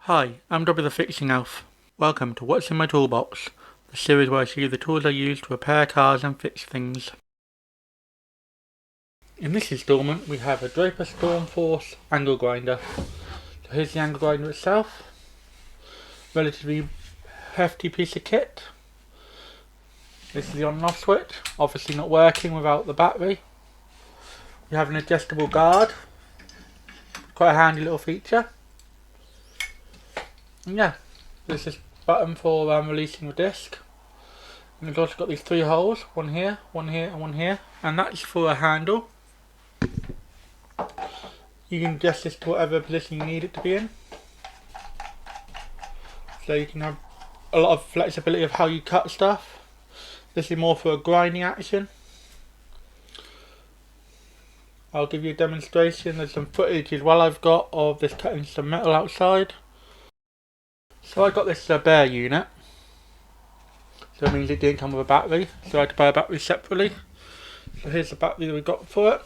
Hi, I'm Dobby the Fixing Elf. Welcome to What's in My Toolbox, the series where I show you the tools I use to repair cars and fix things. In this installment we have a Draper Stormforce Angle Grinder. So here's the angle grinder itself. Relatively hefty piece of kit. This is the on and off switch, obviously not working without the battery. We have an adjustable guard, quite a handy little feature. And yeah, there's this button for releasing the disc. And it's also got these three holes, one here, and one here. And that's for a handle. You can adjust this to whatever position you need it to be in. So you can have a lot of flexibility of how you cut stuff. This is more for a grinding action. I'll give you a demonstration. There's some footage as well I've got of this cutting some metal outside. So I got this bare unit, so it means it didn't come with a battery, so I had to buy a battery separately. So here's the battery that we got for it.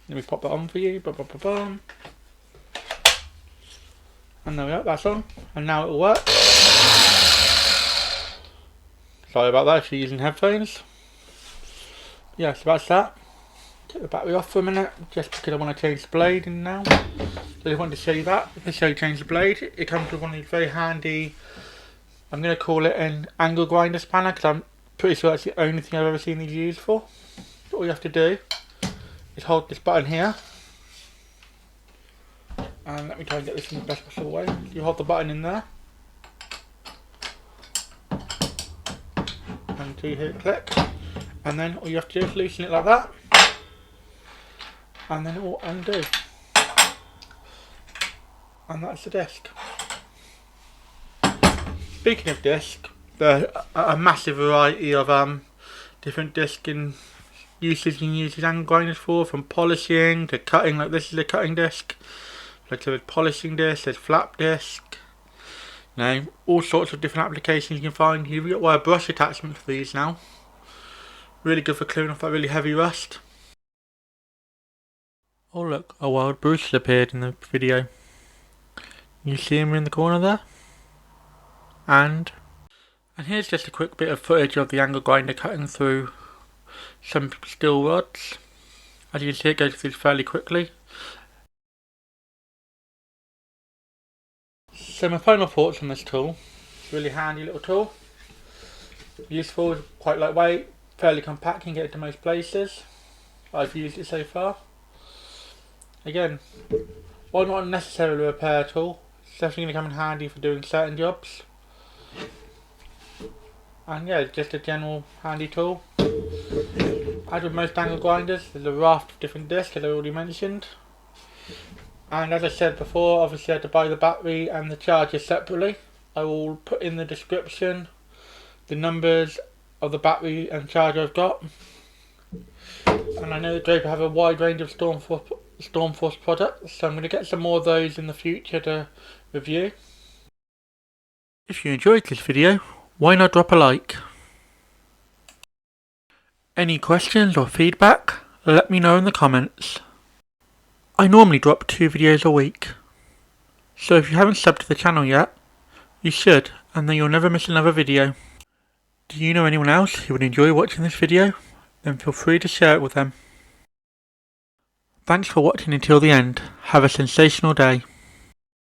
Let me pop that on for you. And there we go, that's on, and now it'll work. Sorry about that if you're using headphones. Yeah, so that's that. Take the battery off for a minute, just because I want to change the blade in now. So I wanted to show you that. This is how you change the blade. It comes with one of these very handy, I'm going to call it an angle grinder spanner, because I'm pretty sure that's the only thing I've ever seen these used for. So all you have to do is hold this button here. And let me try and get this in the best possible way. You hold the button in there. Until you hear it click. And then all you have to do is loosen it like that. And then it will undo. And that's the disc. Speaking of disc, there are a massive variety of different disc and uses you can use these angle grinders for, from polishing to cutting. Like this is a cutting disc. Like there's polishing disc, there's flap disc. You know, all sorts of different applications you can find. You've got wire brush attachment for these now. Really good for clearing off that really heavy rust. Oh look, a wild Bruce appeared in the video. You see him in the corner there? And here's just a quick bit of footage of the angle grinder cutting through some steel rods. As you can see, it goes through fairly quickly. So my final thoughts on this tool. It's a really handy little tool. Useful, quite lightweight, fairly compact, you can get it to most places. I've used it so far. Again, while not necessarily a repair tool, it's definitely going to come in handy for doing certain jobs. And yeah, just a general handy tool. As with most angle grinders, there's a raft of different discs, as I already mentioned. And as I said before, obviously I had to buy the battery and the charger separately. I will put in the description the numbers of the battery and charger I've got. And I know that Draper have a wide range of Stormforce products, so I'm going to get some more of those in the future to review. If you enjoyed this video, why not drop a like? Any questions or feedback, let me know in the comments. I normally drop 2 videos a week, so if you haven't subbed to the channel yet, you should, and then you'll never miss another video. Do you know anyone else who would enjoy watching this video? Then feel free to share it with them. Thanks for watching until the end. Have a sensational day.